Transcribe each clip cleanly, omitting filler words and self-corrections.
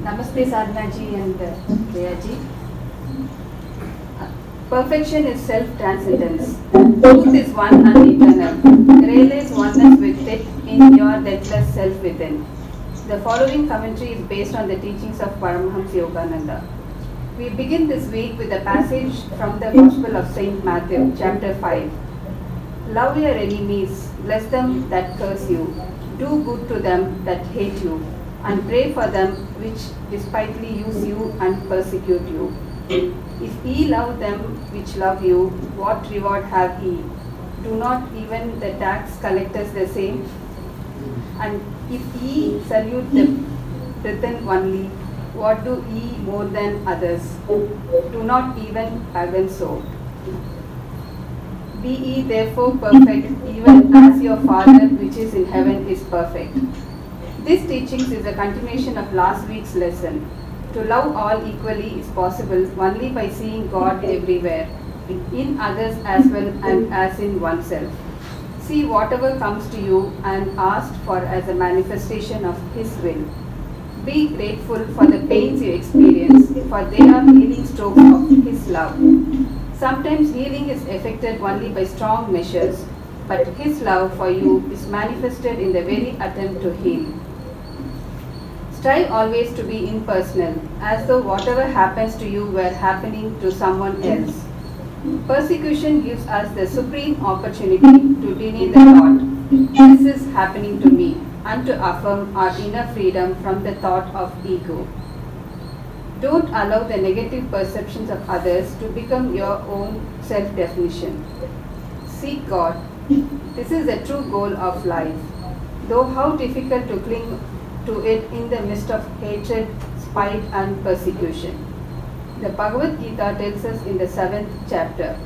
Namaste Sadhana ji and Jaya ji. Perfection is self-transcendence. Truth is one and eternal. Realize oneness with it in your deathless self within. The following commentary is based on the teachings of Paramahamsa Yogananda. We begin this week with a passage from the Gospel of Saint Matthew, chapter 5. Love your enemies, bless them that curse you, do good to them that hate you, and pray for them which despitefully use you and persecute you. If ye love them which love you, what reward have ye? Do not even the tax collectors the same? And if ye salute the brethren only, what do ye more than others? Do not even pagans so? Be ye therefore perfect, even as your Father which is in heaven is perfect. This teachings is a continuation of last week's lesson. To love all equally is possible only by seeing God everywhere, in others as well and as in oneself. See whatever comes to you and ask for as a manifestation of His will. Be grateful for the pains you experience, for they are healing strokes of His love. Sometimes healing is effected only by strong measures, but His love for you is manifested in the very attempt to heal. Strive always to be impersonal, as though whatever happens to you were happening to someone else. Persecution gives us the supreme opportunity to deny the thought, this is happening to me, and to affirm our inner freedom from the thought of ego. Don't allow the negative perceptions of others to become your own self-definition. Seek God. This is the true goal of life, though how difficult to cling to it in the midst of hatred, spite and persecution. The Bhagavad Gita tells us in the 7th chapter,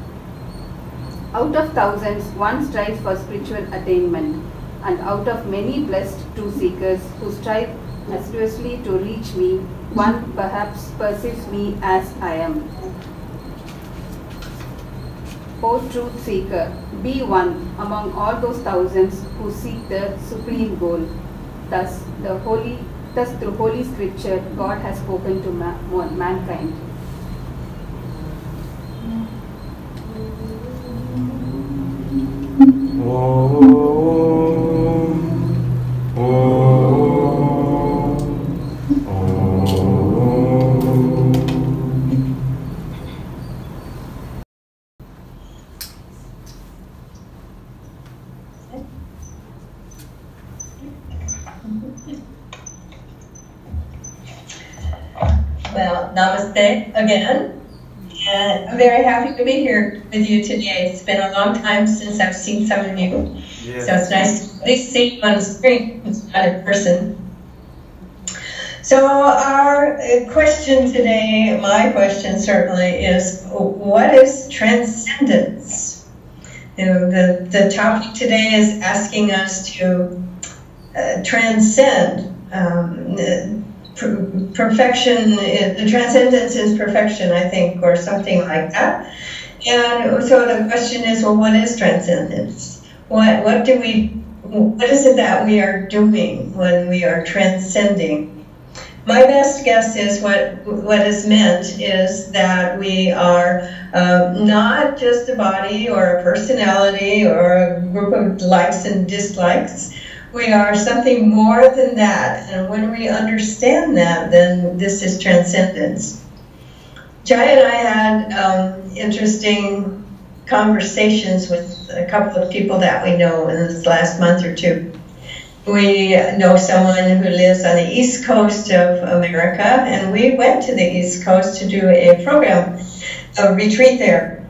out of thousands one strives for spiritual attainment, and out of many blessed true seekers who strive assiduously to reach me, one perhaps perceives me as I am. O truth seeker, be one among all those thousands who seek the supreme goal. Thus through Holy Scripture, God has spoken to mankind. Well, namaste again. And I'm very happy to be here with you today. It's been a long time since I've seen some of you. Yes. So it's nice to at least see you on the screen, it's not in person. So our question today, my question certainly, is what is transcendence? The topic today is asking us to transcend. Perfection, the transcendence is perfection, I think, or something like that. And so the question is, well, what is transcendence? What is it that we are doing when we are transcending? My best guess is what is meant is that we are not just a body or a personality or a group of likes and dislikes. We are something more than that, and when we understand that, then this is transcendence. Jaya and I had interesting conversations with a couple of people that we know in this last month or two. We know someone who lives on the East Coast of America, and we went to the East Coast to do a program, a retreat there.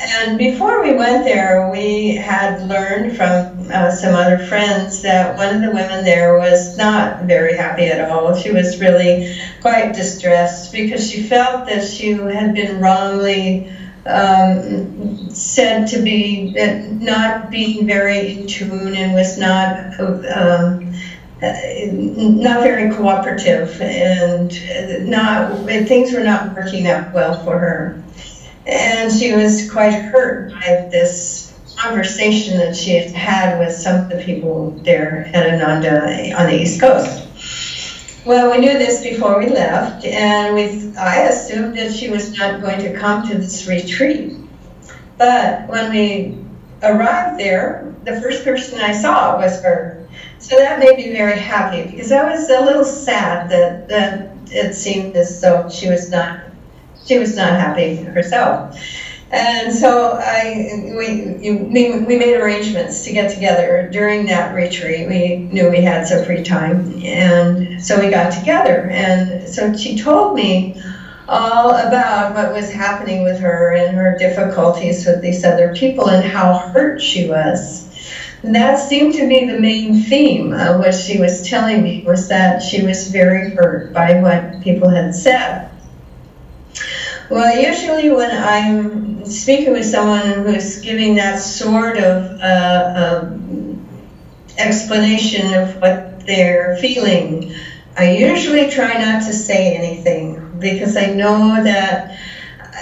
And before we went there, we had learned from some other friends that one of the women there was not very happy at all. She was really quite distressed because she felt that she had been wrongly said to be not being very in tune and was not very cooperative, and things were not working out well for her. And she was quite hurt by this conversation that she had had with some of the people there at Ananda on the East Coast. Well, we knew this before we left, and I assumed that she was not going to come to this retreat. But when we arrived there, the first person I saw was her. So that made me very happy, because I was a little sad that it seemed as though she was not happy herself. And so we made arrangements to get together during that retreat. We knew we had some free time, and so we got together. And so she told me all about what was happening with her and her difficulties with these other people and how hurt she was. And that seemed to be the main theme of what she was telling me, was that she was very hurt by what people had said. Well, usually when I'm speaking with someone who's giving that sort of explanation of what they're feeling, I usually try not to say anything, because I know that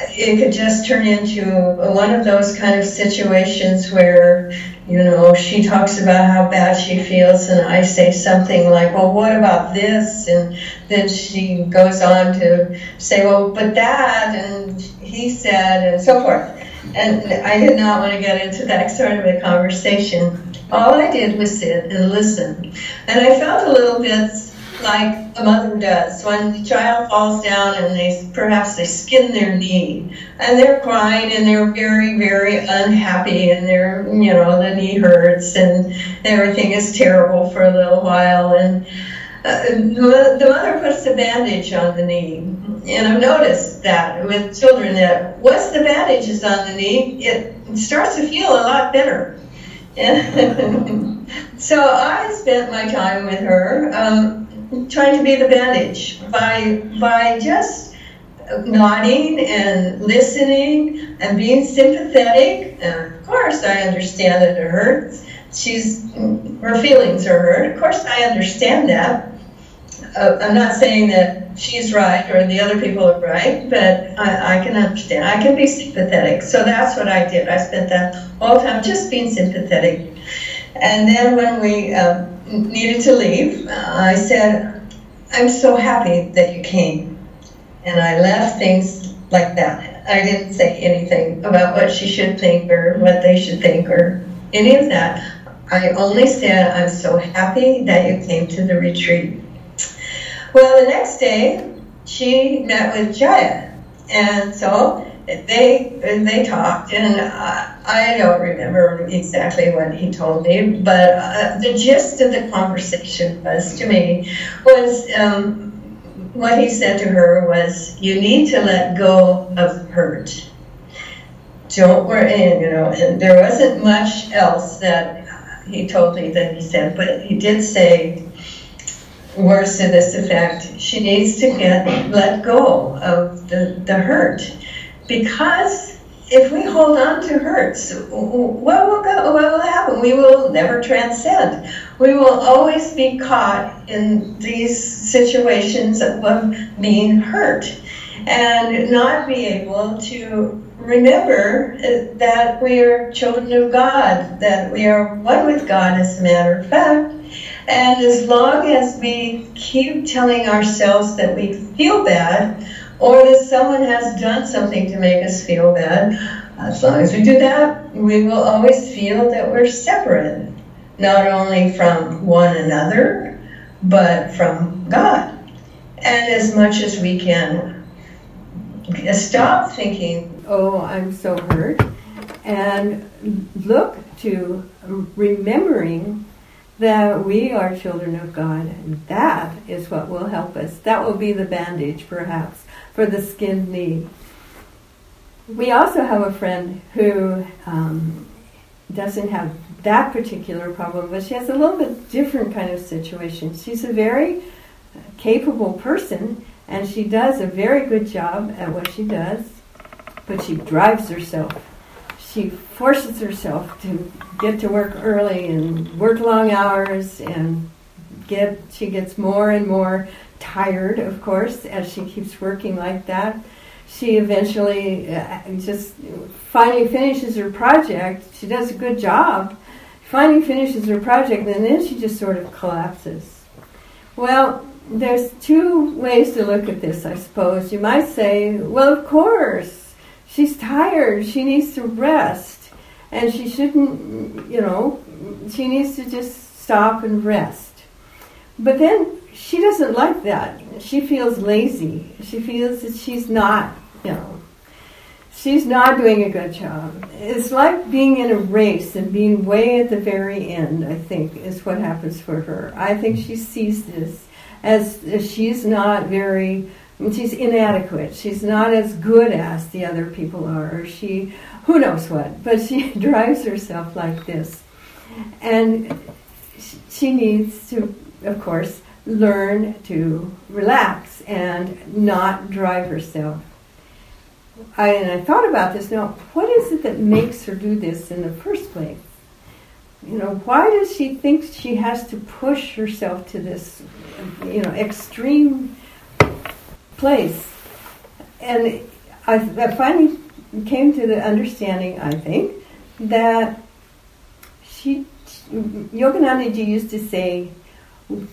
it could just turn into one of those kind of situations where, you know, she talks about how bad she feels, and I say something like, well, what about this? And then she goes on to say, well, but that, and he said, and so forth. And I did not want to get into that sort of a conversation. All I did was sit and listen. And I felt a little bit like a mother does when the child falls down and perhaps they skin their knee, and they're crying and they're very, very unhappy, and the knee hurts and everything is terrible for a little while, and the mother puts a bandage on the knee. And I've noticed that with children, that once the bandage is on the knee, it starts to feel a lot better. And so I spent my time with her trying to be the bandage by just nodding and listening and being sympathetic. And of course, I understand that it hurts. Her feelings are hurt. Of course, I understand that. I'm not saying that she's right or the other people are right, but I can understand. I can be sympathetic. So that's what I did. I spent that all the time just being sympathetic. And then when we needed to leave, I said, I'm so happy that you came. And I left things like that. I didn't say anything about what she should think or what they should think or any of that. I only said, I'm so happy that you came to the retreat. Well, the next day, she met with Jaya. And so they talked, and I don't remember exactly what he told me, but the gist of the conversation was what he said to her was, you need to let go of hurt. Don't worry, and there wasn't much else that he told me that he said, but he did say words to this effect: she needs to let go of the hurt. Because if we hold on to hurts, what will happen? We will never transcend. We will always be caught in these situations of being hurt and not be able to remember that we are children of God, that we are one with God, as a matter of fact. And as long as we keep telling ourselves that we feel bad, or that someone has done something to make us feel bad, as long as we do that, we will always feel that we're separate, not only from one another, but from God. And as much as we can stop thinking, oh, I'm so hurt, and look to remembering that we are children of God, and that is what will help us. That will be the bandage, perhaps, for the skinned knee. We also have a friend who doesn't have that particular problem, but she has a little bit different kind of situation. She's a very capable person, and she does a very good job at what she does, but she drives herself. She forces herself to get to work early and work long hours, and she gets more and more tired, of course, as she keeps working like that. She eventually just finally finishes her project. She does a good job, finally finishes her project, and then she just sort of collapses. Well, there's two ways to look at this, I suppose. You might say, well, of course, she's tired, she needs to rest, and she shouldn't, she needs to just stop and rest. But then she doesn't like that. She feels lazy. She feels that she's not, she's not doing a good job. It's like being in a race and being way at the very end, I think, is what happens for her. I think she sees this as she's not she's inadequate. She's not as good as the other people are. Or who knows what, but she drives herself like this. And she needs to, of course, learn to relax and not drive herself. I thought about this. Now, what is it that makes her do this in the first place? Why does she think she has to push herself to this, extreme place? And I finally came to the understanding, I think, that Yoganandaji used to say,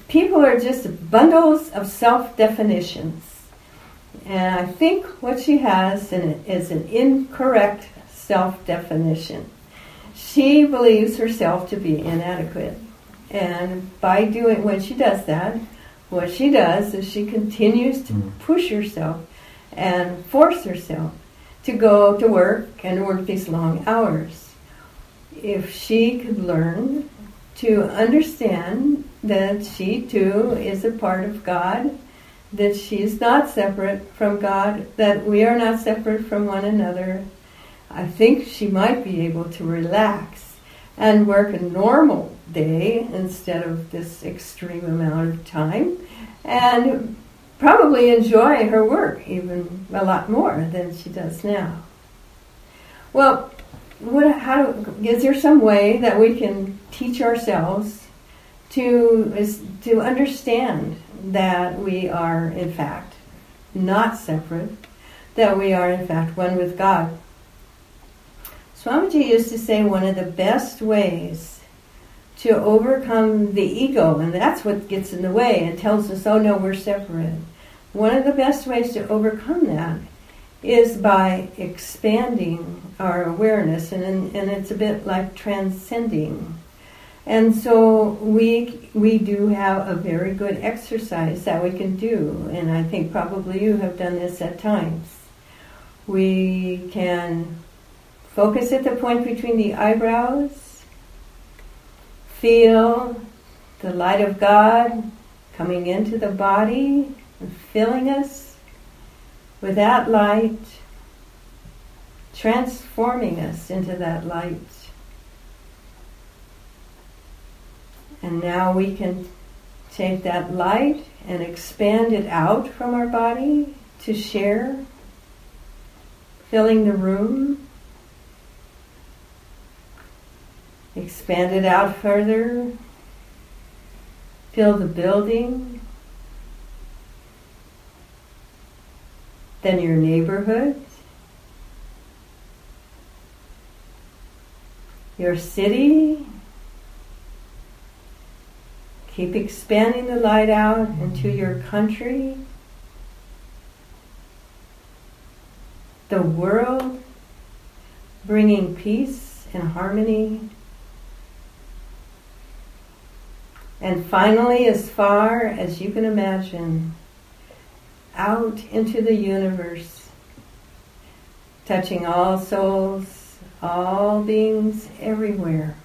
people are just bundles of self-definitions. And I think what she has is an incorrect self-definition. She believes herself to be inadequate. And when she does that, what she does is she continues to push herself and force herself to go to work and work these long hours. If she could learn to understand that she too is a part of God, that she's not separate from God, that we are not separate from one another, I think she might be able to relax and work a normal day instead of this extreme amount of time, and probably enjoy her work even a lot more than she does now. Well, is there some way that we can teach ourselves to understand that we are in fact not separate, that we are in fact one with God? Swamiji used to say one of the best ways to overcome the ego, and that's what gets in the way and tells us, oh no, we're separate. One of the best ways to overcome that is by expanding our awareness, and it's a bit like transcending. And so we do have a very good exercise that we can do, and I think probably you have done this at times. We can focus at the point between the eyebrows, feel the light of God coming into the body and filling us with that light, transforming us into that light. And now we can take that light and expand it out from our body to share, filling the room. Expand it out further, fill the building, then your neighborhood, your city. Keep expanding the light out into your country, the world, bringing peace and harmony. And finally, as far as you can imagine, out into the universe, touching all souls, all beings everywhere.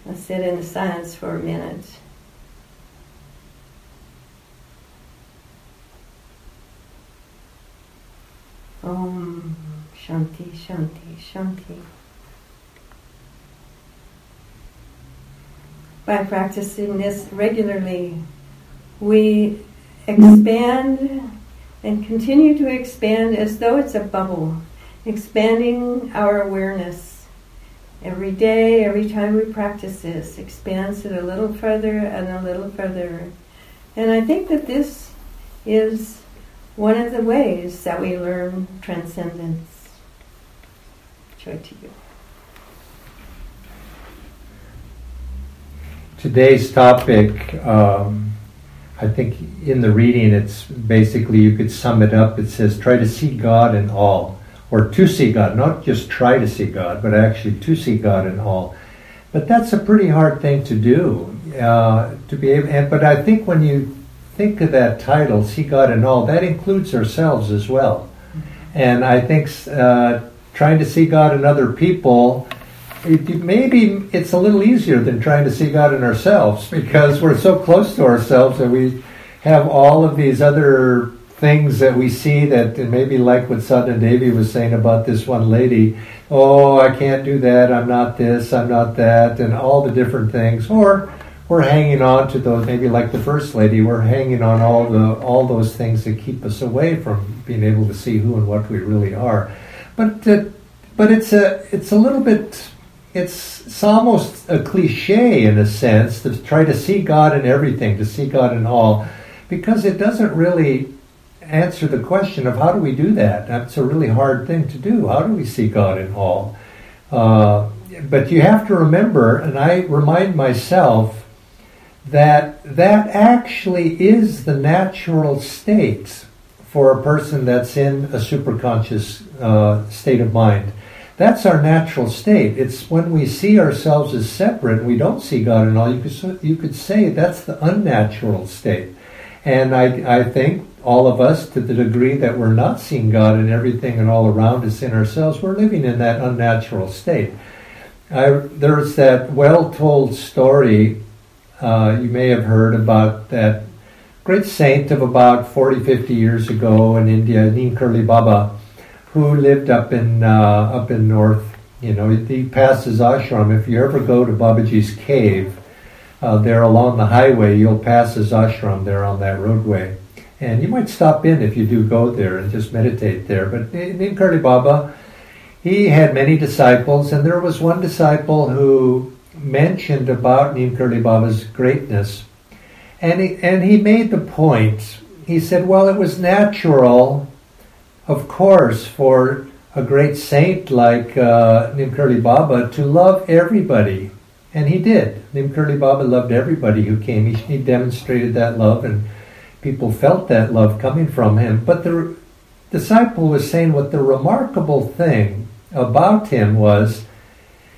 Let's sit in the silence for a minute. Om Shanti, Shanti, Shanti. By practicing this regularly, we expand and continue to expand as though it's a bubble, expanding our awareness. Every day, every time we practice this, expands it a little further and a little further. And I think that this is one of the ways that we learn transcendence. Joy to you. today's topic, I think in the reading, it's basically, you could sum it up. It says, try to see God in all, or to see God, not just try to see God, but actually to see God in all. But that's a pretty hard thing to do, to be able. But I think when you think of that title, see God in all, that includes ourselves as well. And I think trying to see God in other people, maybe it's a little easier than trying to see God in ourselves, because we're so close to ourselves that we have all of these other things that we see that, and maybe like what Sadhana Devi was saying about this one lady, oh, I can't do that, I'm not this, I'm not that, and all the different things. Or we're hanging on to those, maybe like the first lady, we're hanging on all those things that keep us away from being able to see who and what we really are. But it's a little bit, it's almost a cliche in a sense to try to see God in everything, to see God in all, because it doesn't really answer the question of how do we do that. That's a really hard thing to do. How do we see God in all? But you have to remember, and I remind myself, that actually is the natural state for a person that's in a superconscious state of mind. That's our natural state. It's when we see ourselves as separate and we don't see God in all, you could say that's the unnatural state. And I think all of us, to the degree that we're not seeing God in everything and all around us in ourselves, we're living in that unnatural state. There's that well-told story, you may have heard, about that great saint of about 40, 50 years ago in India, Neem Karli Baba, who lived up in north. You know, he passed his ashram. If you ever go to Babaji's cave, there along the highway, you'll pass his ashram there on that roadway. And you might stop in if you do go there and just meditate there. But Neem Karli Baba, he had many disciples, and there was one disciple who mentioned about Neem Karli Baba's greatness. And he made the point, he said, well, it was natural, of course, for a great saint like Neem Karli Baba to love everybody. And he did. Neem Karli Baba loved everybody who came. He demonstrated that love, and people felt that love coming from him. But the disciple was saying what the remarkable thing about him was,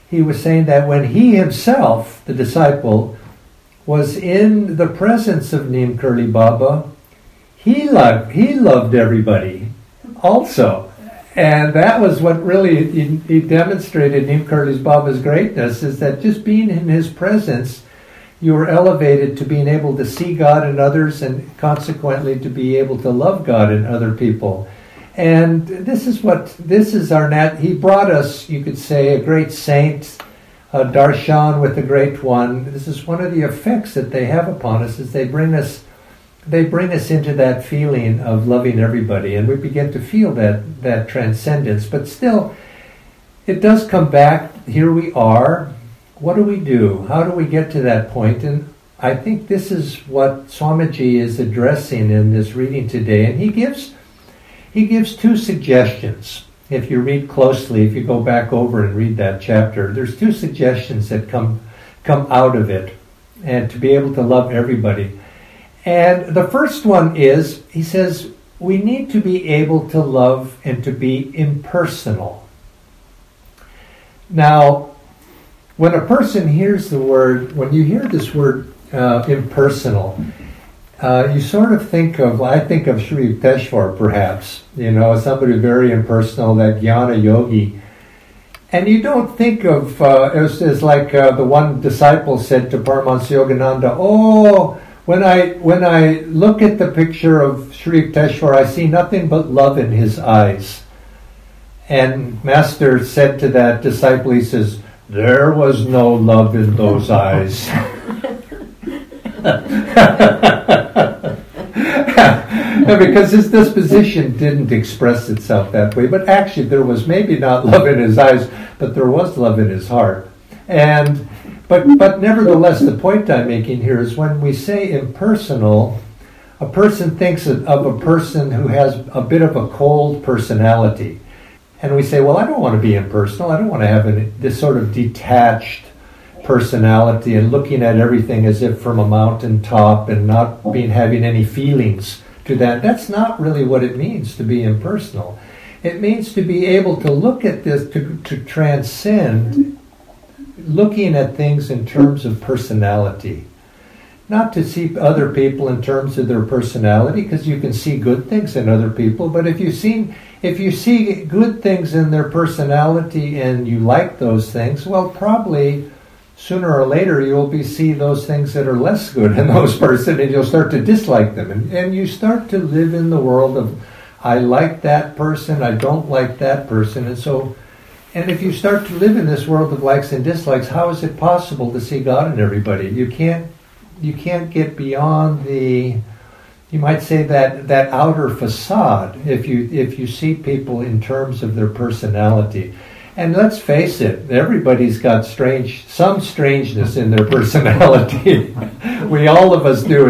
he was saying that when he himself, the disciple, was in the presence of Neem Karli Baba, he loved everybody also. And that was what really he demonstrated Neem Karli Baba's greatness, is that just being in his presence, you were elevated to being able to see God in others, and consequently to be able to love God in other people. And this is our he brought us, you could say, a great saint, a darshan with the great one. This is one of the effects that they have upon us, is they bring us into that feeling of loving everybody, and we begin to feel that transcendence. But still, it does come back. Here we are. What do we do? How do we get to that point? And I think this is what Swamiji is addressing in this reading today. And he gives two suggestions. If you read closely, if you go back over and read that chapter, there's two suggestions that come out of it, and to be able to love everybody. And the first one is, he says, we need to be able to love and to be impersonal. Now, when a person hears when you hear this word impersonal, you sort of I think of Sri Yukteswar perhaps, somebody very impersonal, that jnana yogi. And you don't think of, it's like the one disciple said to Paramahansa Yogananda, oh, when I look at the picture of Sri Yukteswar, I see nothing but love in his eyes. And Master said to that disciple, he says, there was no love in those eyes. Because his disposition didn't express itself that way. But actually there was maybe not love in his eyes, but there was love in his heart. But nevertheless, the point I'm making here is when we say impersonal, a person thinks of a person who has a bit of a cold personality. And we say, well, I don't want to be impersonal. I don't want to have this sort of detached personality and looking at everything as if from a mountaintop and not having any feelings to that. That's not really what it means to be impersonal. It means to be able to look at this, to transcend looking at things in terms of personality. Not to see other people in terms of their personality, because you can see good things in other people, but if you see good things in their personality and you like those things, well, probably sooner or later you'll see those things that are less good in those person, and you'll start to dislike them. And you start to live in the world of, I like that person, I don't like that person. And if you start to live in this world of likes and dislikes, how is it possible to see God in everybody? You can't get beyond you might say that outer facade if you see people in terms of their personality. And let's face it, everybody's got some strangeness in their personality. All of us do.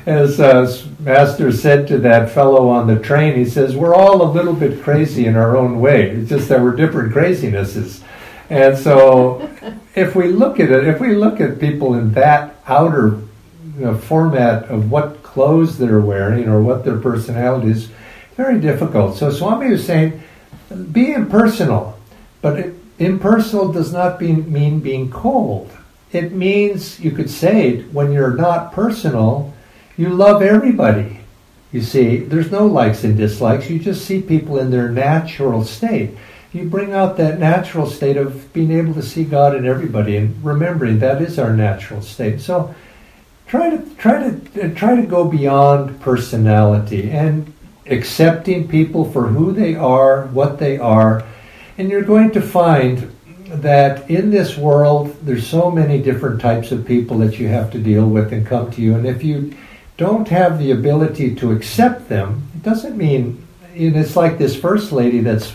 As Master said to that fellow on the train, he says, we're all a little bit crazy in our own way. It's just that we're different crazinesses. And so if we look at people in that outer format of what clothes they're wearing or what their personality is, very difficult. So Swami was saying, be impersonal. But impersonal does not mean being cold. It means, you could say, when you're not personal, you love everybody. You see, there's no likes and dislikes. You just see people in their natural state. You bring out that natural state of being able to see God in everybody, and remembering that is our natural state. So try to go beyond personality and accepting people for who they are, what they are. And you're going to find that in this world, there's so many different types of people that you have to deal with and come to you. And if you don't have the ability to accept them, it doesn't mean, it's like this first lady that's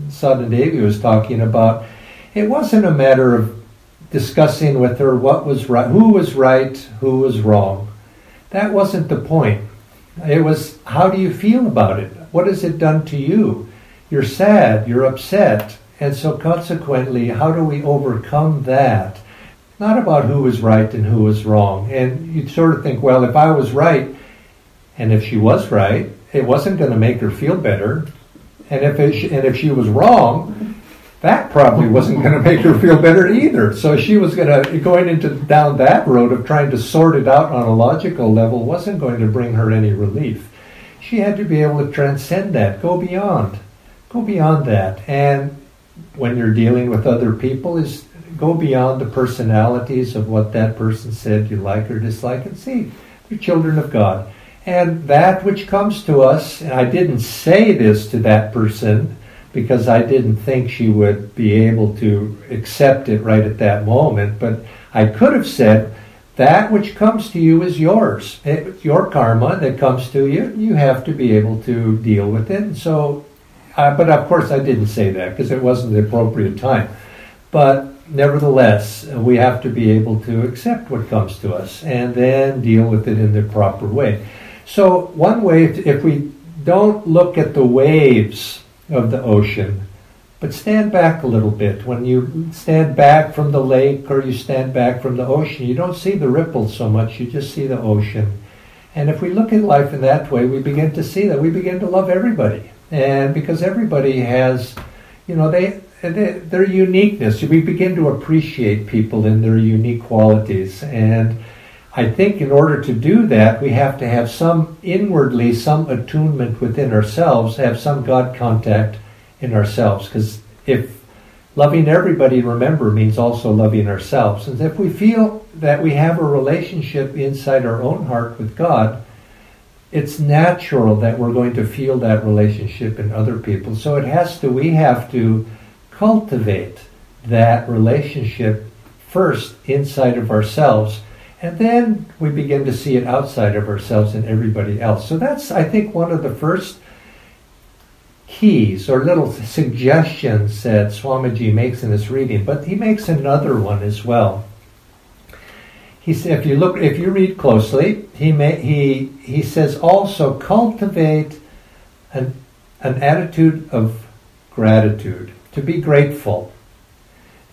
Sadhana Devi was talking about. It wasn't a matter of discussing with her what was right, who was right, who was wrong. That wasn't the point. It was, how do you feel about it? What has it done to you? You're sad, you're upset, and so consequently, how do we overcome that? Not about who was right and who was wrong. And you'd sort of think, well, if I was right, and if she was right, it wasn't going to make her feel better. And if she was wrong, that probably wasn't going to make her feel better either. So she was going down that road of trying to sort it out on a logical level wasn't going to bring her any relief. She had to be able to transcend that, go beyond that. And when you're dealing with other people, is go beyond the personalities of what that person said you like or dislike, and see, they're children of God. And that which comes to us, and I didn't say this to that person because I didn't think she would be able to accept it right at that moment, but I could have said, that which comes to you is yours. It's your karma that comes to you. You have to be able to deal with it. So but of course I didn't say that because it wasn't the appropriate time. But nevertheless, we have to be able to accept what comes to us and then deal with it in the proper way. So one way, if we don't look at the waves of the ocean, but stand back a little bit. When you stand back from the lake or you stand back from the ocean, you don't see the ripples so much, you just see the ocean. And if we look at life in that way, we begin to see that we begin to love everybody. And because everybody has, their uniqueness, we begin to appreciate people in their unique qualities. And I think in order to do that, we have to have some attunement within ourselves, have some God contact in ourselves. Because if loving everybody, remember, means also loving ourselves. And if we feel that we have a relationship inside our own heart with God, it's natural that we're going to feel that relationship in other people. So we have to cultivate that relationship first inside of ourselves, and then we begin to see it outside of ourselves and everybody else. So that's, I think, one of the first keys or little suggestions that Swamiji makes in this reading, but he makes another one as well. He said, if you read closely, he says also cultivate an attitude of gratitude, to be grateful.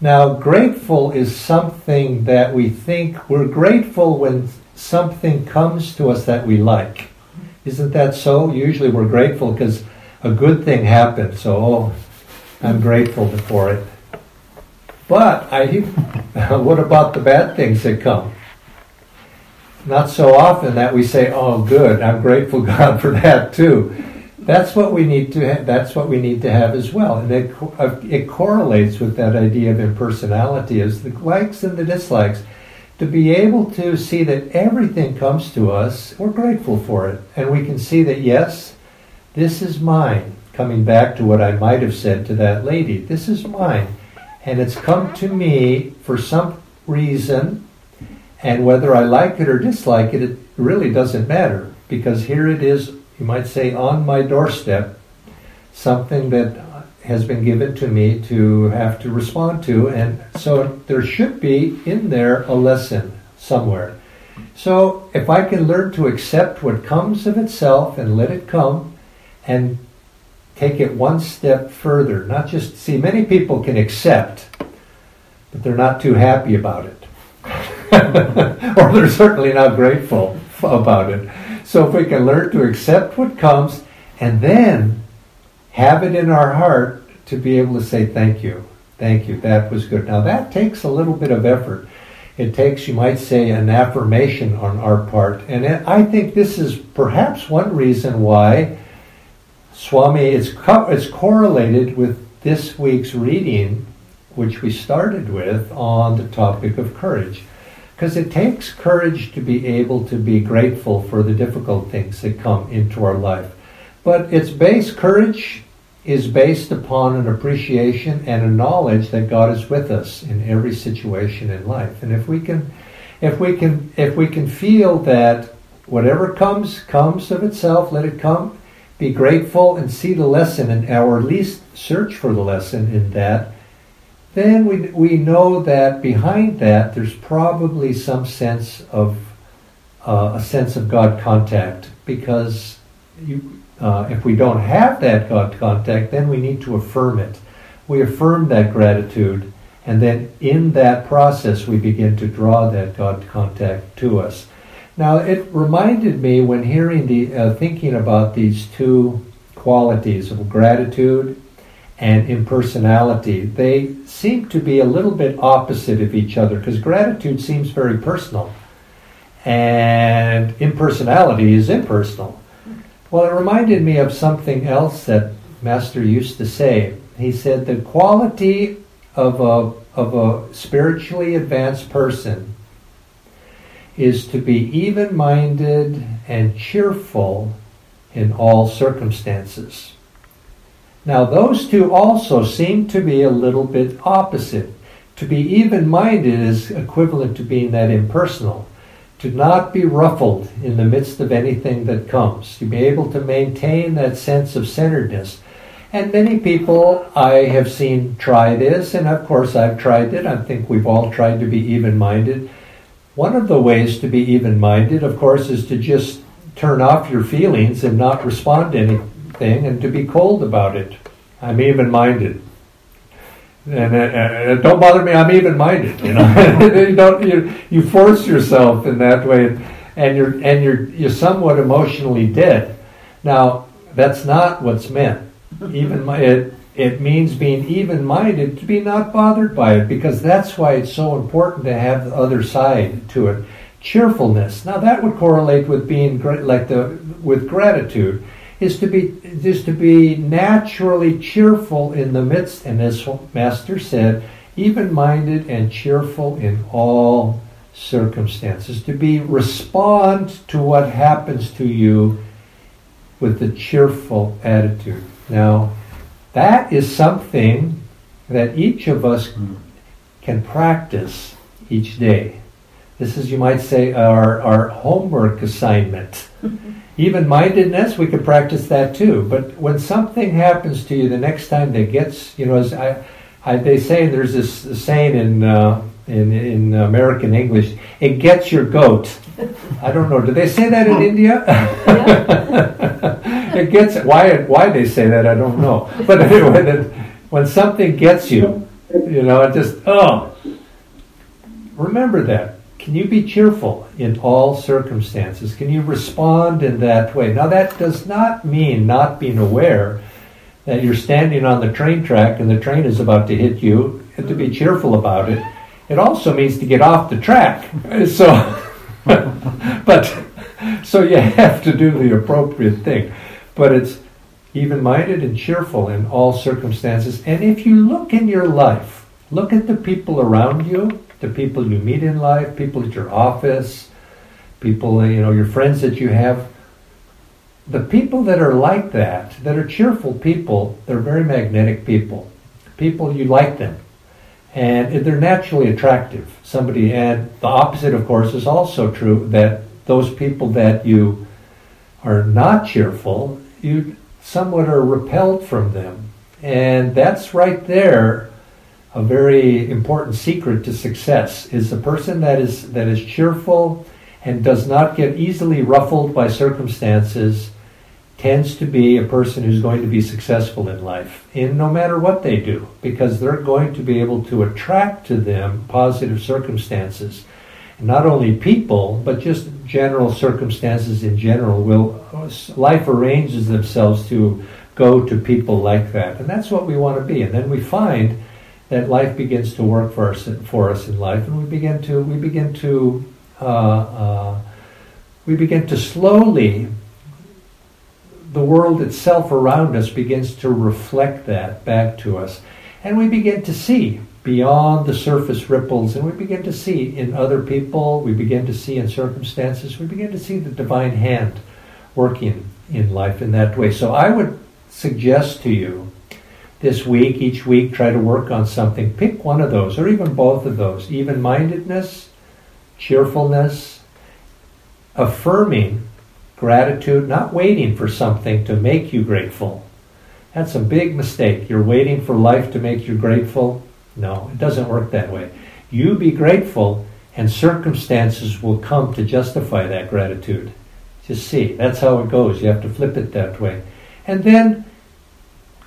Now, grateful is something that we think, we're grateful when something comes to us that we like. Isn't that so? Usually we're grateful because a good thing happened, so I'm grateful for it. But what about the bad things that come? Not so often that we say, "Oh, good, I'm grateful, God, for that too." That's what we need to. That's what we need to have as well, and it correlates with that idea of impersonality, as the likes and the dislikes. To be able to see that everything comes to us, we're grateful for it, and we can see that yes, this is mine. Coming back to what I might have said to that lady, this is mine, and it's come to me for some reason. And whether I like it or dislike it, it really doesn't matter, because here it is, you might say, on my doorstep, something that has been given to me to have to respond to, and so there should be in there a lesson somewhere. So if I can learn to accept what comes of itself and let it come, and take it one step further, not just, see, many people can accept, but they're not too happy about it. Or they're certainly not grateful about it. So if we can learn to accept what comes and then have it in our heart to be able to say thank you, that was good. Now that takes a little bit of effort. It takes, you might say, an affirmation on our part. And I think this is perhaps one reason why Swami is correlated with this week's reading, which we started with on the topic of courage. Because it takes courage to be able to be grateful for the difficult things that come into our life. But courage is based upon an appreciation and a knowledge that God is with us in every situation in life. And if we can feel that whatever comes of itself, let it come, be grateful and see the lesson, or at least search for the lesson in that, then we know that behind that there's probably some sense of a sense of God contact, because if we don't have that God contact, then we need to affirm it. We affirm that gratitude, and then in that process we begin to draw that God contact to us. Now it reminded me when hearing thinking about these two qualities of gratitude and impersonality, they seem to be a little bit opposite of each other, because gratitude seems very personal and impersonality is impersonal. Well, it reminded me of something else that Master used to say. He said the quality of a spiritually advanced person is to be even-minded and cheerful in all circumstances. Now, those two also seem to be a little bit opposite. To be even-minded is equivalent to being that impersonal. To not be ruffled in the midst of anything that comes. To be able to maintain that sense of centeredness. And many people I have seen try this, and of course I've tried it. I think we've all tried to be even-minded. One of the ways to be even-minded, of course, is to just turn off your feelings and not respond to anything, and to be cold about it. I'm even-minded, and don't bother me. I'm even-minded. You force yourself in that way, and you're somewhat emotionally dead. Now that's not what's meant. It means being even-minded, to be not bothered by it, because that's why it's so important to have the other side to it. Cheerfulness. Now that would correlate with being with gratitude. Is to be naturally cheerful in the midst, and as Master said, even-minded and cheerful in all circumstances. To respond to what happens to you with a cheerful attitude. Now, that is something that each of us can practice each day. This is, you might say, our homework assignment. Even-mindedness, we could practice that too. But when something happens to you the next time that gets, as they say, there's this saying in American English, it gets your goat. I don't know, do they say that in India? It gets, why they say that, I don't know. But anyway, when something gets you, Remember that. Can you be cheerful in all circumstances? Can you respond in that way? Now, that does not mean not being aware that you're standing on the train track and the train is about to hit you, and to be cheerful about it. It also means to get off the track. So you have to do the appropriate thing. But it's even-minded and cheerful in all circumstances. And if you look in your life, look at the people around you, the people you meet in life, people at your office, people, your friends that you have. The people that are like that are cheerful people, they're very magnetic people. People, you like them. And they're naturally attractive. And the opposite, of course, is also true, that those people that you are not cheerful, you somewhat are repelled from them. And that's right there a very important secret to success, is the person that is cheerful and does not get easily ruffled by circumstances tends to be a person who's going to be successful in life, in no matter what they do, because they're going to be able to attract to them positive circumstances. And not only people, but just general circumstances in general. Life arranges themselves to go to people like that. And that's what we want to be. And then we find that life begins to work for us in life, and we begin to slowly, the world itself around us begins to reflect that back to us. And we begin to see beyond the surface ripples, and we begin to see in other people, we begin to see in circumstances, we begin to see the divine hand working in life in that way. So I would suggest to you this week, each week, try to work on something. Pick one of those, or even both of those. Even-mindedness, cheerfulness, affirming gratitude, not waiting for something to make you grateful. That's a big mistake. You're waiting for life to make you grateful. No, it doesn't work that way. You be grateful, and circumstances will come to justify that gratitude. Just see, that's how it goes. You have to flip it that way. And then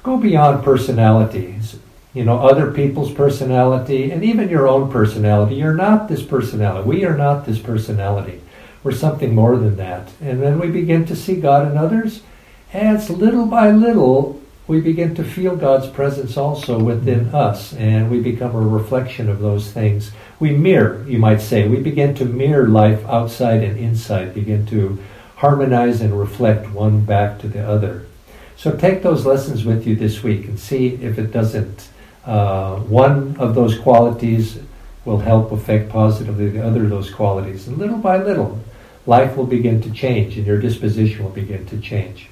go beyond personalities. Other people's personality, and even your own personality. You're not this personality. We are not this personality. We're something more than that. And then we begin to see God in others, and it's little by little we begin to feel God's presence also within us, and we become a reflection of those things. We mirror, you might say. We begin to mirror life outside and inside, begin to harmonize and reflect one back to the other. So take those lessons with you this week and see if it doesn't, one of those qualities will help affect positively the other of those qualities. And little by little, life will begin to change and your disposition will begin to change.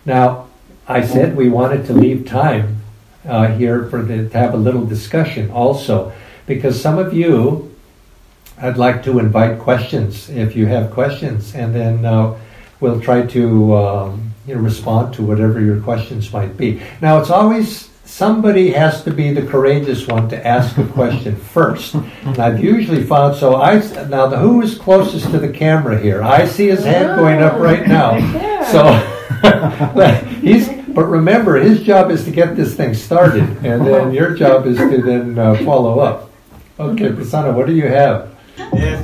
Now, I said we wanted to leave time here to have a little discussion also, because some of you, I'd like to invite questions if you have questions, and then we'll try to respond to whatever your questions might be. Now, it's always somebody has to be the courageous one to ask a question first. And I've usually found, who is closest to the camera here? I see his hand going up right now. But remember, his job is to get this thing started, and then your job is to then follow up. Okay, Prasanna, what do you have? Yes,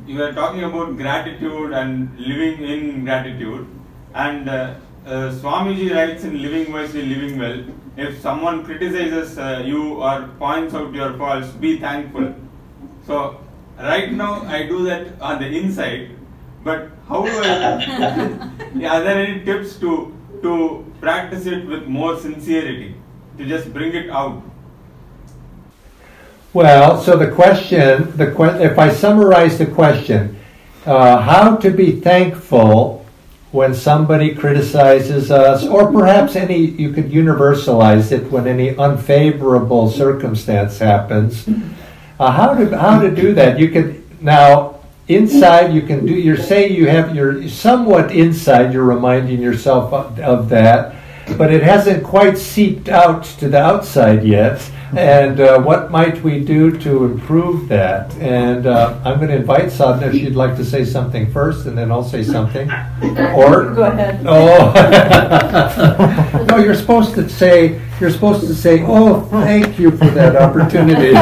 you are talking about gratitude and living in gratitude, and Swamiji writes in Living Wisely, Living Well, if someone criticizes you or points out your faults, be thankful. So right now I do that on the inside, but how do I, are there any tips to practice it with more sincerity, to just bring it out? Well, so the question, if I summarize the question, how to be thankful when somebody criticizes us, or perhaps you could universalize it when any unfavorable circumstance happens. How to do that? You could, now, inside you can do, you're somewhat inside, you're reminding yourself of that, but it hasn't quite seeped out to the outside yet. And what might we do to improve that? And I'm going to invite Sadhana if she'd like to say something first, and then I'll say something. Or go ahead. Oh, no, you're supposed to say You're supposed to say, "Oh, thank you for that opportunity."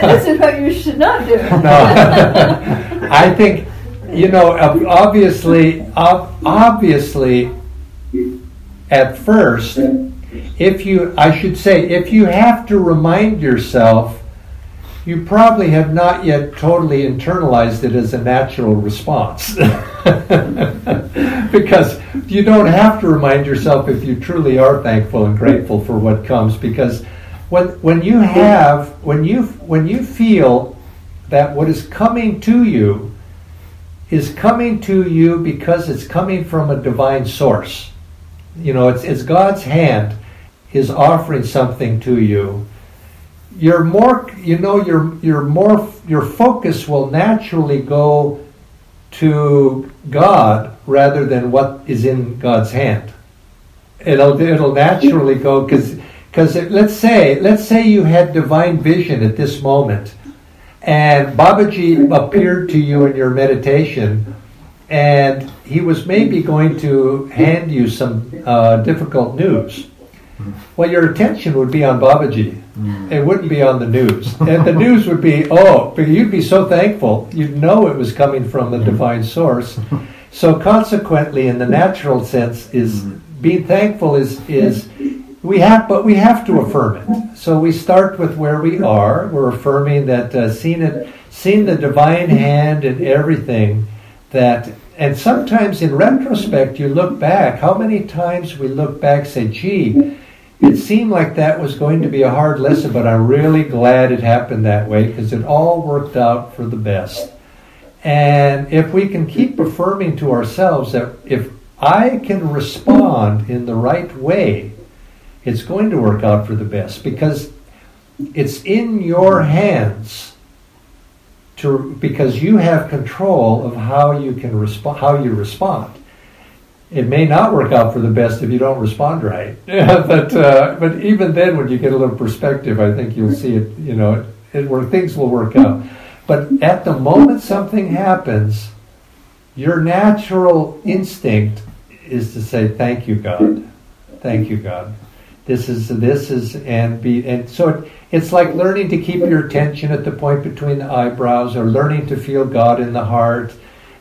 This is what you should not do. No, I think, obviously, at first, if you have to remind yourself, you probably have not yet totally internalized it as a natural response. Because you don't have to remind yourself if you truly are thankful and grateful for what comes, because when you feel that what is coming to you is coming to you because it's coming from a divine source. It's God's hand is offering something to you. Your focus will naturally go to God rather than what is in God's hand. It'll naturally go because let's say you had divine vision at this moment, and Babaji appeared to you in your meditation, and he was maybe going to hand you some difficult news. Well, your attention would be on Babaji. It wouldn't be on the news. And the news would be, you'd be so thankful. You'd know it was coming from the divine source. So consequently, in the natural sense, is being thankful we have to affirm it. So we start with where we are. We're affirming that, seeing the divine hand in everything, and sometimes in retrospect, you look back, how many times we look back and say, gee, it seemed like that was going to be a hard lesson, but I'm really glad it happened that way because it all worked out for the best. And if we can keep affirming to ourselves that if I can respond in the right way, it's going to work out for the best, because it's in your hands because you have control of how you respond. It may not work out for the best if you don't respond right, but even then, when you get a little perspective, I think you'll see it where things will work out. But at the moment something happens, your natural instinct is to say, "Thank you, God. Thank you, God." So it's like learning to keep your attention at the point between the eyebrows, or learning to feel God in the heart,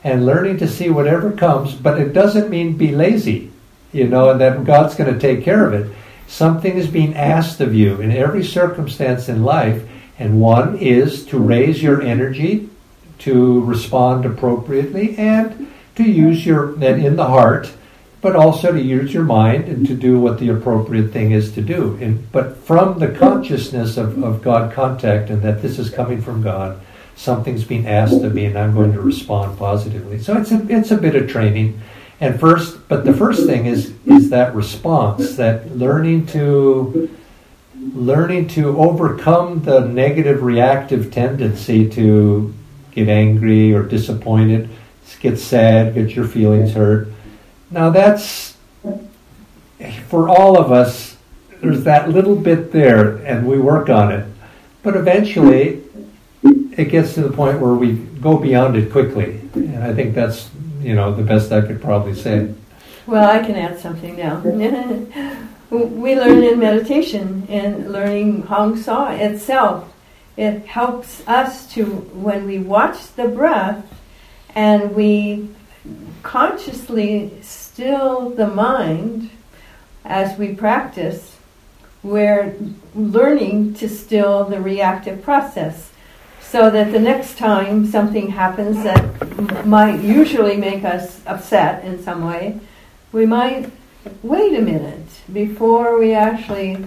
and learning to see whatever comes, but it doesn't mean be lazy, and that God's going to take care of it. Something is being asked of you in every circumstance in life, and one is to raise your energy, to respond appropriately, and to use in the heart, but also to use your mind and to do what the appropriate thing is to do. But from the consciousness of God contact, and that this is coming from God, something's being asked of me, and I'm going to respond positively. So it's a bit of training. But the first thing is that response, that learning to overcome the negative reactive tendency to get angry or disappointed, get sad, get your feelings hurt. Now that's, for all of us, there's that little bit there, and we work on it. But eventually, it gets to the point where we go beyond it quickly. And I think that's, the best I could probably say. Well, I can add something now. We learn in meditation, and learning Hong Sa itself, it helps us to, when we watch the breath and we consciously still the mind as we practice, we're learning to still the reactive process, so that the next time something happens that might usually make us upset in some way, we might wait a minute before we actually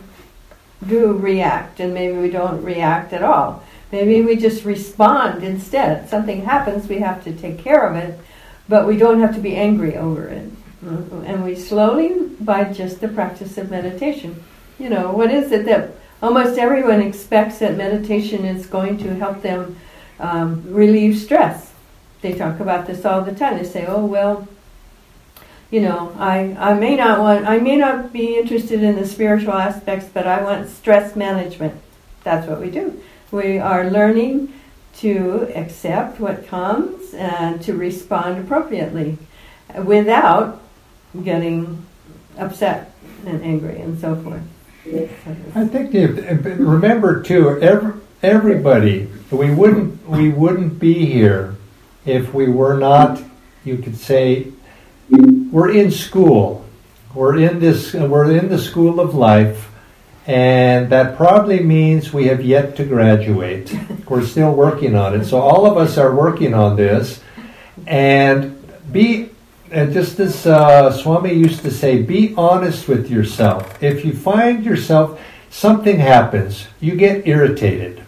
do react, and maybe we don't react at all. Maybe we just respond instead. Something happens, we have to take care of it, but we don't have to be angry over it. And we slowly, by just the practice of meditation, what is it that almost everyone expects that meditation is going to help them relieve stress? They talk about this all the time. They say, "Oh, well, I may not be interested in the spiritual aspects, but I want stress management." That's what we do. We are learning to accept what comes and to respond appropriately without getting upset and angry and so forth. I think remember too, everybody, we wouldn't be here if we were not, you could say, we're in school. We're in the school of life, and that probably means we have yet to graduate. We're still working on it. So all of us are working on this, and just as Swami used to say, be honest with yourself. If you find yourself, something happens, you get irritated.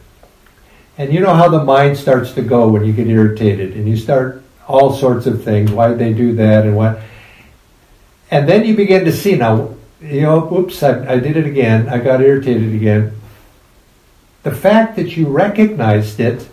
And you know how the mind starts to go when you get irritated, and you start all sorts of things. Why did they do that, and what? And then you begin to see, now, oops, I did it again. I got irritated again. The fact that you recognized it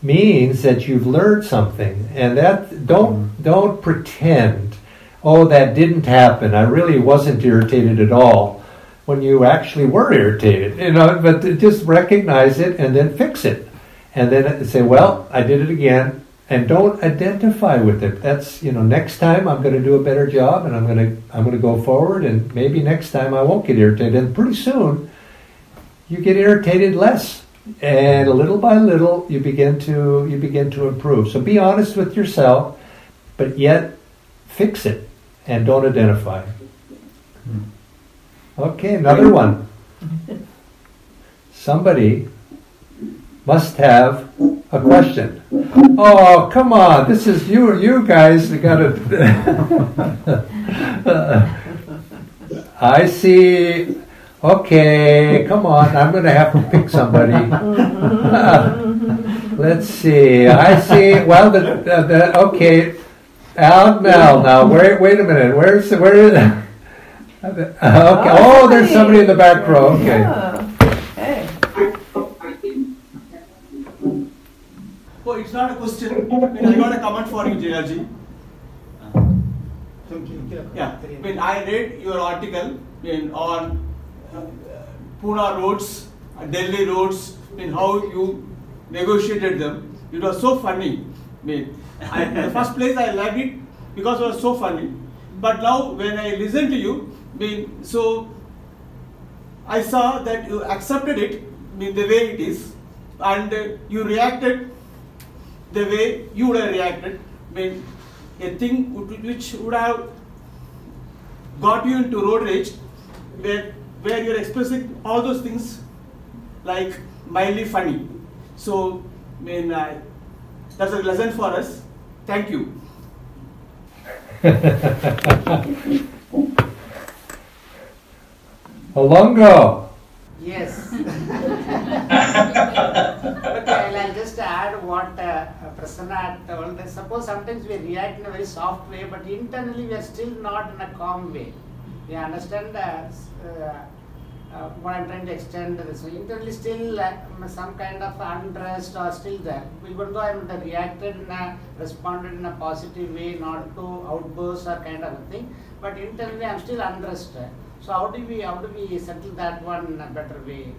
means that you've learned something, and that don't pretend, oh, that didn't happen. I really wasn't irritated at all, when you actually were irritated. But just recognize it and then fix it, and then say, well, I did it again, and don't identify with it. That's next time I'm going to do a better job, and I'm going to go forward, and maybe next time I won't get irritated. And pretty soon, you get irritated less. And little by little, you begin to improve. So be honest with yourself, but yet fix it, and don't identify. Okay, another one. Somebody must have a question. Oh, come on! This is you guys. You got to. I see. Okay, come on. I'm going to have to pick somebody. Let's see. I see. Well, okay. Al Mel. Now, wait a minute. Where is? Okay. Oh, there's somebody in the back row. Okay. Hey. Oh, it's not a question. I got a comment for you, Jayaji. Yeah. When I read your article on Pune roads, Delhi roads, how you negotiated them, it was so funny. In the first place, I loved it because it was so funny. But now, when I listen to you, so I saw that you accepted it the way it is, and you reacted the way you would have reacted. A thing which would have got you into road rage, where you're expressing all those things like mildly funny. So, that's a lesson for us. Thank you. Alongo. Yes. Okay, I'll just add what Prasanna told. Suppose sometimes we react in a very soft way, but internally we are still not in a calm way. We understand what I'm trying to extend this. So internally still some kind of unrest or still there. Even though I'm responded in a positive way, not to outburst or kind of a thing, but internally I'm still unrest. So how do we settle that one in a better way?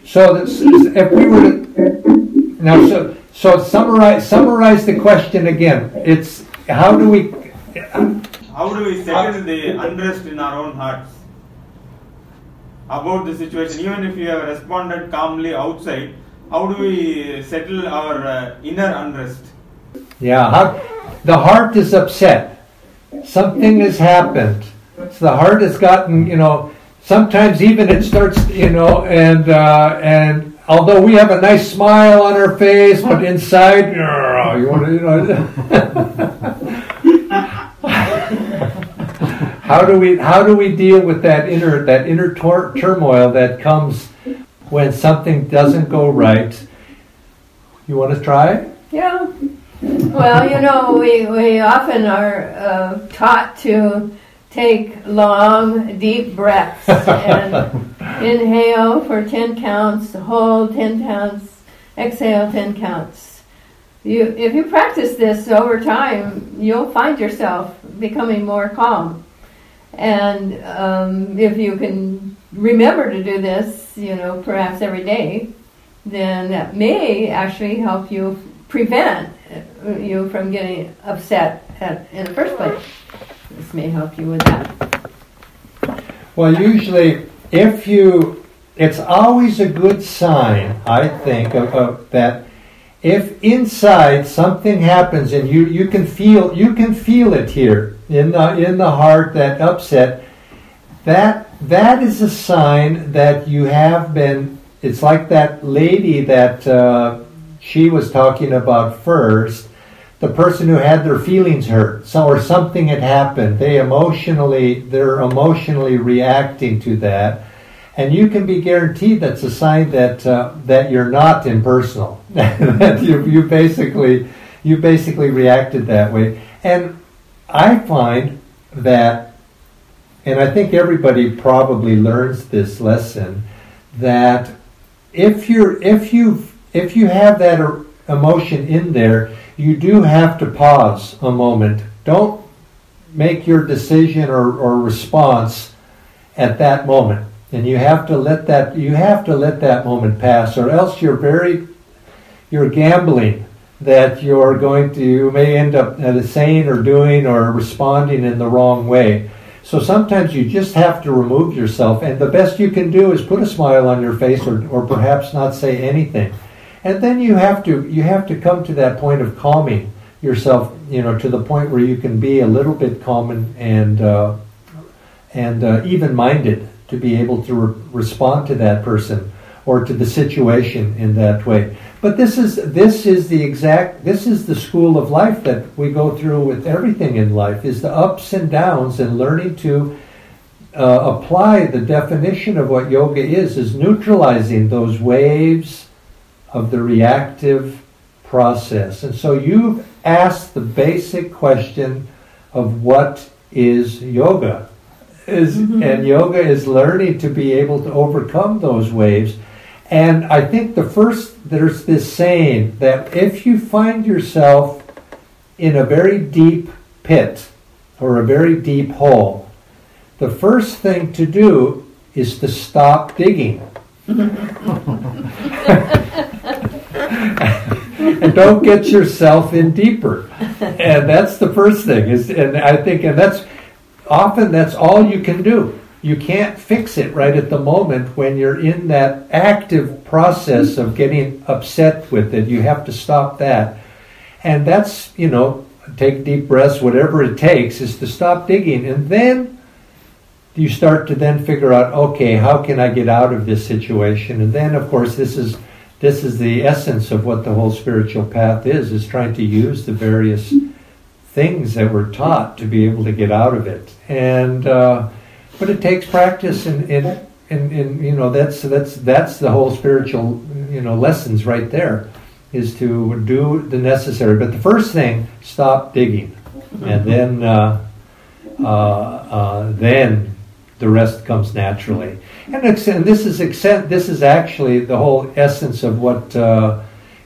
So if we were to now, so summarize the question again. It's how do we settle the unrest in our own hearts about the situation? Even if you have responded calmly outside, how do we settle our inner unrest? Yeah, the heart is upset. Something has happened. So the heart has gotten, sometimes even it starts, and although we have a nice smile on our face, but inside, you want to, How do we deal with that inner turmoil that comes when something doesn't go right? You want to try? Yeah. Well, we often are taught to take long, deep breaths and inhale for 10 counts, hold 10 counts, exhale 10 counts. If you practice this over time, you'll find yourself becoming more calm. And if you can remember to do this, perhaps every day, then that may actually help you prevent you from getting upset in the first place. This may help you with that. Well, usually, it's always a good sign, I think, of that. If inside something happens and you can feel it here in the heart, that upset, that is a sign that you have been. It's like that lady that she was talking about first. The person who had their feelings hurt, or something had happened. They're emotionally reacting to that, and you can be guaranteed that's a sign that you're not impersonal. That you basically reacted that way. And I find that, and I think everybody probably learns this lesson, that if you have that emotion in there, you do have to pause a moment. Don't make your decision or response at that moment, and you have to let that moment pass, or else you're gambling that you may end up saying or doing or responding in the wrong way. So sometimes you just have to remove yourself, and the best you can do is put a smile on your face, or perhaps not say anything. And then you have to come to that point of calming yourself, to the point where you can be a little bit calm and even-minded to be able to respond to that person or to the situation in that way. But this is the school of life that we go through with everything in life, is the ups and downs, and learning to apply the definition of what yoga is neutralizing those waves of the reactive process. And so you've asked the basic question of what is yoga. And yoga is learning to be able to overcome those waves. And I think there's this saying that if you find yourself in a very deep pit or a very deep hole, the first thing to do is to stop digging. And don't get yourself in deeper. And that's the first thing. That's all you can do. You can't fix it right at the moment when you're in that active process of getting upset with it. You have to stop that. And that's, take deep breaths, whatever it takes, is to stop digging. And then you start to then figure out, okay, how can I get out of this situation? And then, of course, this is the essence of what the whole spiritual path is trying to use the various things that we're taught to be able to get out of it. And but it takes practice, and that's the whole spiritual lessons right there, is to do the necessary. But the first thing, stop digging, and then the rest comes naturally. And this is actually the whole essence of what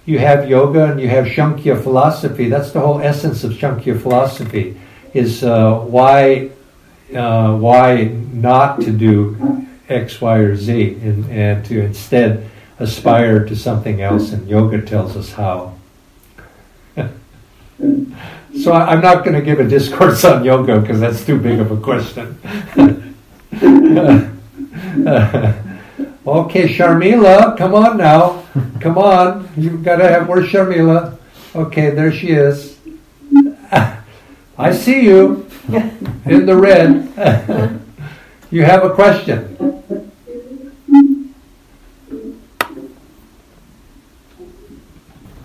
you have yoga and you have Sankhya philosophy. That's the whole essence of Sankhya philosophy, is why not to do X, Y, or Z, and to instead aspire to something else. And yoga tells us how. So I'm not going to give a discourse on yoga because that's too big of a question. Okay, Sharmila, come on now. Come on. You've got to have, where's Sharmila? Okay, there she is. I see you in the red. You have a question.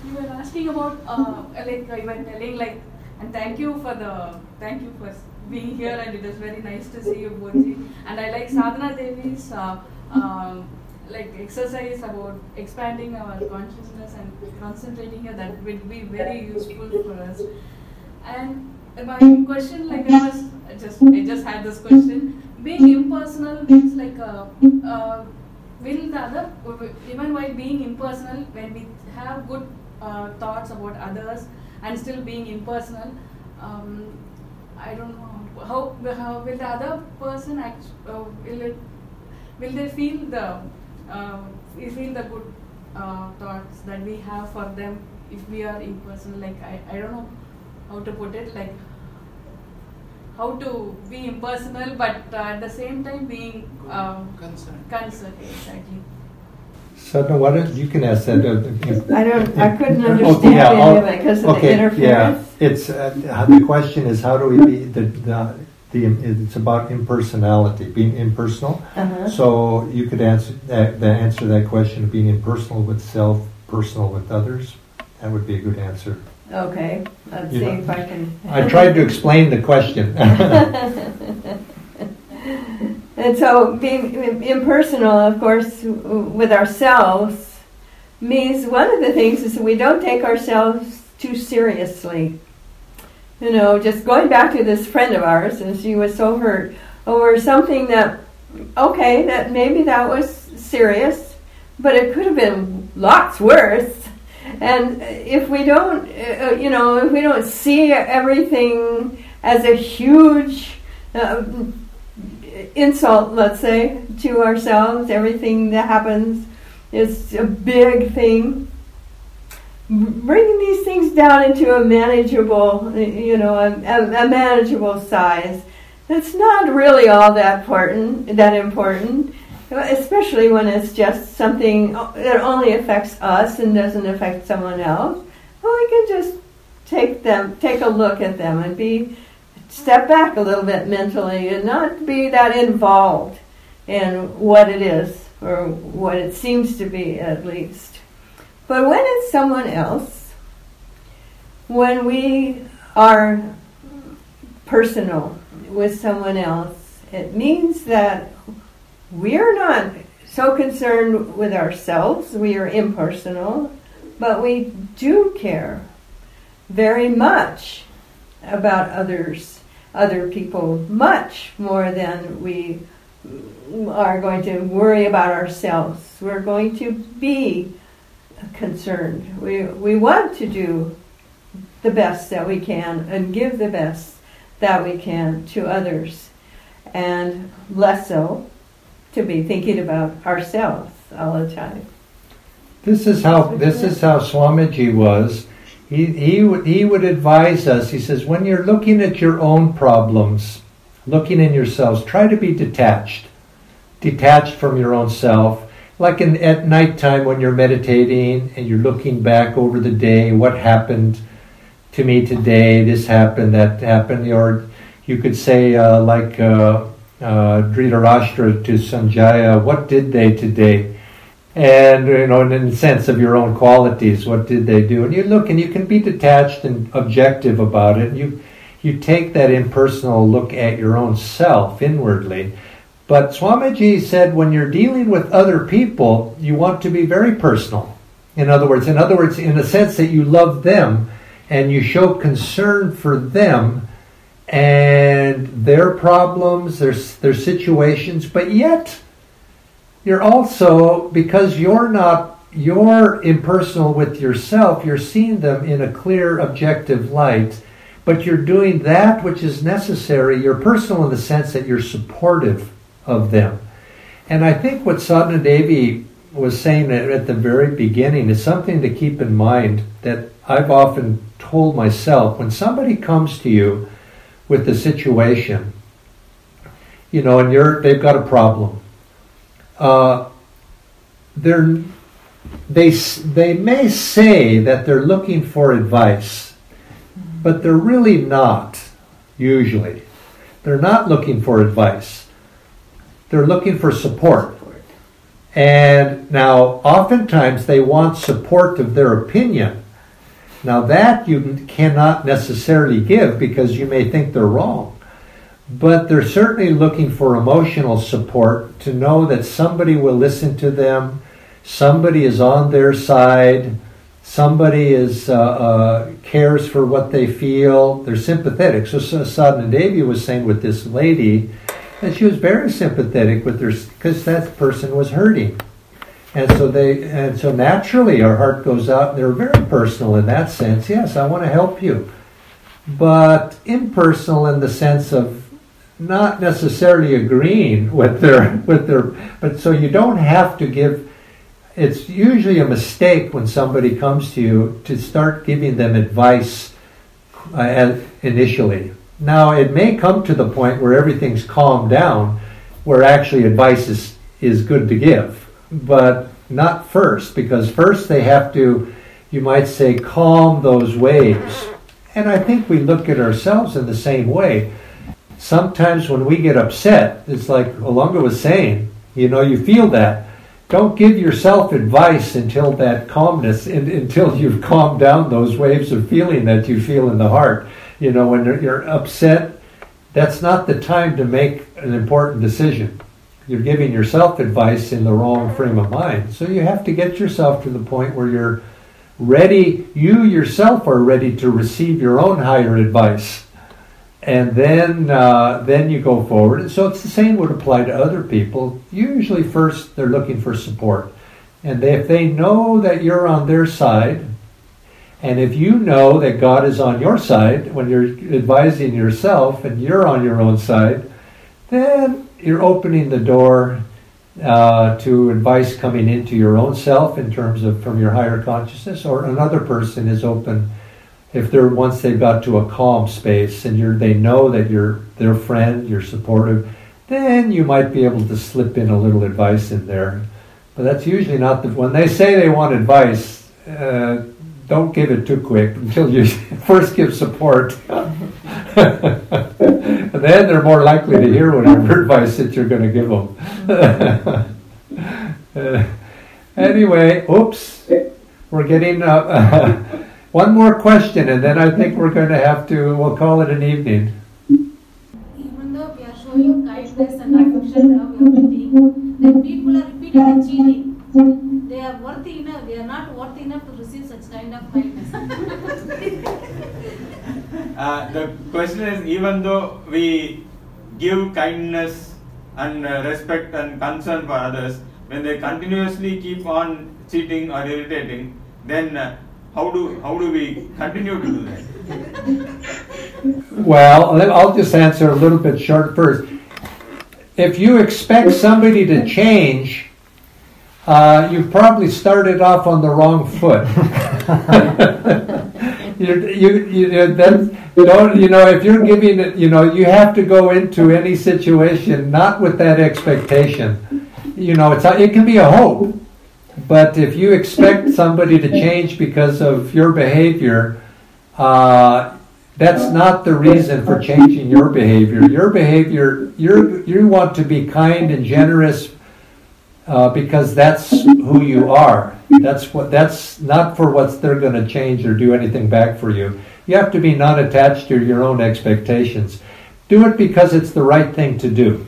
You were asking about, you were telling, and thank you for being here, and it is very nice to see you, Bodhi. And I like Sadhana Devi's exercise about expanding our consciousness and concentrating here. That would be very useful for us. And my question, I just had this question. Being impersonal means will the other, even while being impersonal, when we have good thoughts about others and still being impersonal, I don't know how will the other person will they feel the good thoughts that we have for them if we are impersonal? I don't know how to put it. how to be impersonal, but at the same time being Concerned. Exactly. Sadhana, you can ask that. I couldn't understand any of it because of the interference. Yeah, it's the question is how do we be it's about impersonality, being impersonal. So you could answer that question of being impersonal with self, personal with others. That would be a good answer. Okay, let's see if I can. I tried to explain the question. And so being impersonal, of course, with ourselves means one of the things is that we don't take ourselves too seriously. You know, just going back to this friend of ours, and she was so hurt over something that, okay, that maybe that was serious, but it could have been lots worse. And if we don't, if we don't see everything as a huge insult, let's say, to ourselves, everything that happens is a big thing. Bringing these things down into a manageable, a manageable size. It's not really all that important, especially when it's just something that only affects us and doesn't affect someone else. Well, we can just take a look at them and step back a little bit mentally and not be that involved in what it is or what it seems to be, at least. But when it's someone else, when we are personal with someone else, it means that we're not so concerned with ourselves, we are impersonal, but we do care very much about other people, much more than we are going to worry about ourselves. We're going to be concerned. We want to do the best that we can and give the best that we can to others, and less so to be thinking about ourselves all the time. This is how Swamiji was. He would advise us. He says, when you're looking at your own problems, looking in yourselves, try to be detached from your own self. Like at nighttime when you're meditating and you're looking back over the day, what happened to me today, this happened, that happened, or you could say like Dhritarashtra to Sanjaya, what did they today? And in the sense of your own qualities, what did they do? And you look and you can be detached and objective about it. You take that impersonal look at your own self inwardly. But Swamiji said when you're dealing with other people, you want to be very personal. In other words, in the sense that you love them and you show concern for them and their problems, their situations, but yet you're also, because you're impersonal with yourself, you're seeing them in a clear, objective light, but you're doing that which is necessary. You're personal in the sense that you're supportive of them. And I think what Sadhana Devi was saying at the very beginning is something to keep in mind that I've often told myself. When somebody comes to you with a situation, and they've got a problem, they may say that they're looking for advice, but they're really not, usually. They're not looking for advice. They're looking for support. And now, oftentimes, they want support of their opinion. Now, that you cannot necessarily give because you may think they're wrong. But they're certainly looking for emotional support to know that somebody will listen to them, somebody is on their side, somebody cares for what they feel, they're sympathetic. So Sadhana Devi was saying with this lady, and she was very sympathetic with her because that person was hurting, and so naturally our heart goes out. And they're very personal in that sense. Yes, I want to help you, but impersonal in the sense of not necessarily agreeing with their. But so you don't have to give. It's usually a mistake when somebody comes to you to start giving them advice initially. Now, it may come to the point where everything's calmed down, where actually advice is good to give, but not first, because first they have to, you might say, calm those waves. And I think we look at ourselves in the same way. Sometimes when we get upset, it's like Olunga was saying, you feel that. Don't give yourself advice until that calmness, until you've calmed down those waves of feeling that you feel in the heart. When you're upset, that's not the time to make an important decision. You're giving yourself advice in the wrong frame of mind. So you have to get yourself to the point where you're ready, you yourself are ready to receive your own higher advice. And then you go forward. And so it's the same would apply to other people. Usually first they're looking for support. And if they know that you're on their side, and if you know that God is on your side when you're advising yourself and you're on your own side, then you're opening the door to advice coming into your own self in terms of from your higher consciousness, or another person is open. If once they've got to a calm space and they know that you're their friend, you're supportive, then you might be able to slip in a little advice in there. But that's usually not when they say they want advice, don't give it too quick until you first give support. And then they're more likely to hear whatever advice that you're going to give them. Anyway, oops, we're getting one more question, and then I think we're going to we'll call it an evening. Even though we are showing kindness and affection of everything, then people are repeatedly cheating. They are worthy enough. They are not worthy enough to receive such kind of kindness. The question is, even though we give kindness and respect and concern for others, when they continuously keep on cheating or irritating, then how do we continue to do that? Well, I'll just answer a little bit short first. If you expect somebody to change, you've probably started off on the wrong foot. If you're giving it, you have to go into any situation not with that expectation. It can be a hope, but if you expect somebody to change because of your behavior, that's not the reason for changing your behavior. Your behavior, you want to be kind and generous because that's who you are. That's not for what they're going to change or do anything back for you. You have to be not attached to your own expectations. Do it because it's the right thing to do,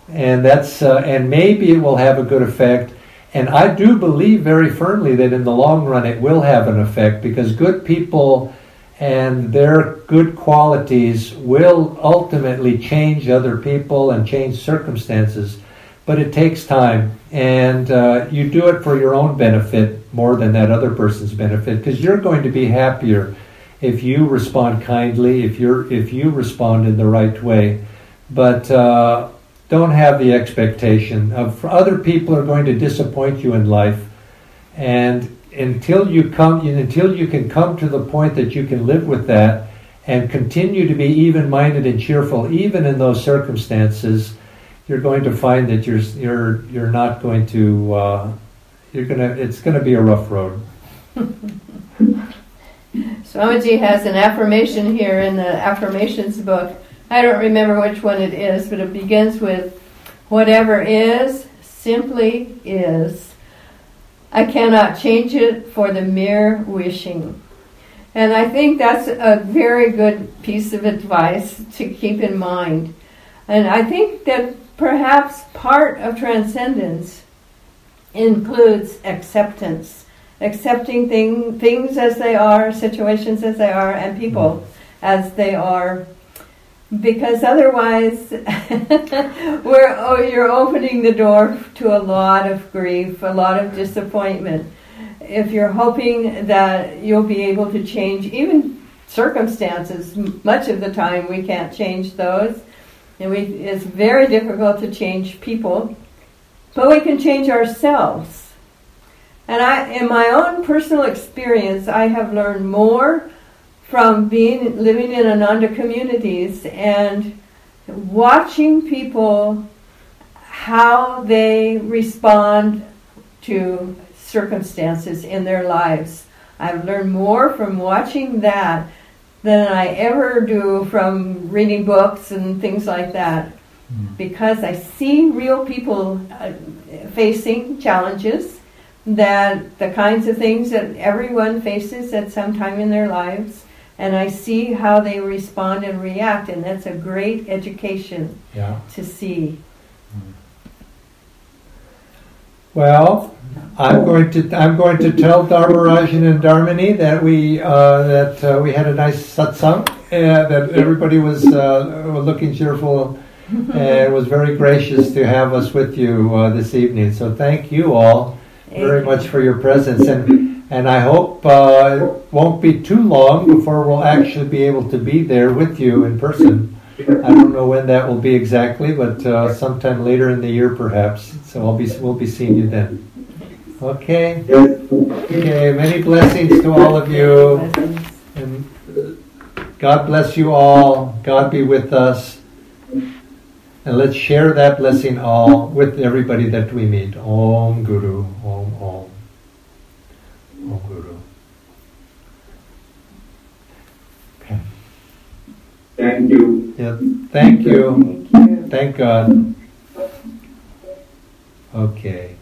and and maybe it will have a good effect. And I do believe very firmly that in the long run it will have an effect, because good people and their good qualities will ultimately change other people and change circumstances. But it takes time, and you do it for your own benefit more than that other person's benefit, because you're going to be happier if you respond kindly, if you respond in the right way. But don't have the expectation of other people are going to disappoint you in life, and until you can come to the point that you can live with that and continue to be even-minded and cheerful even in those circumstances, you're going to find that you're not going to it's going to be a rough road. Swamiji has an affirmation here in the affirmations book. I don't remember which one it is, but it begins with, "Whatever is, simply is. I cannot change it for the mere wishing." And I think that's a very good piece of advice to keep in mind. And I think that perhaps part of transcendence includes acceptance. Accepting things as they are, situations as they are, and people as they are. Because otherwise, you're opening the door to a lot of grief, a lot of disappointment. If you're hoping that you'll be able to change even circumstances, much of the time we can't change those. And it's very difficult to change people, but we can change ourselves. And in my own personal experience, I have learned more from living in Ananda communities and watching people, how they respond to circumstances in their lives. I've learned more from watching that than I ever do from reading books and things like that, because I see real people facing challenges, that the kinds of things that everyone faces at some time in their lives, and I see how they respond and react, and that's a great education to see. Well, I'm going to tell Dharmarajan and Dharmini that we had a nice satsang, that everybody was looking cheerful and was very gracious to have us with you this evening. So thank you all very much for your presence, and I hope it won't be too long before we'll actually be able to be there with you in person. I don't know when that will be exactly, but sometime later in the year perhaps. So we'll be seeing you then. Okay. Okay. Many blessings to all of you, and God bless you all. God be with us, and let's share that blessing all with everybody that we meet. Om Guru. Om Om. Om Guru. Okay. Thank you. Yeah. Thank you. Thank God. Okay.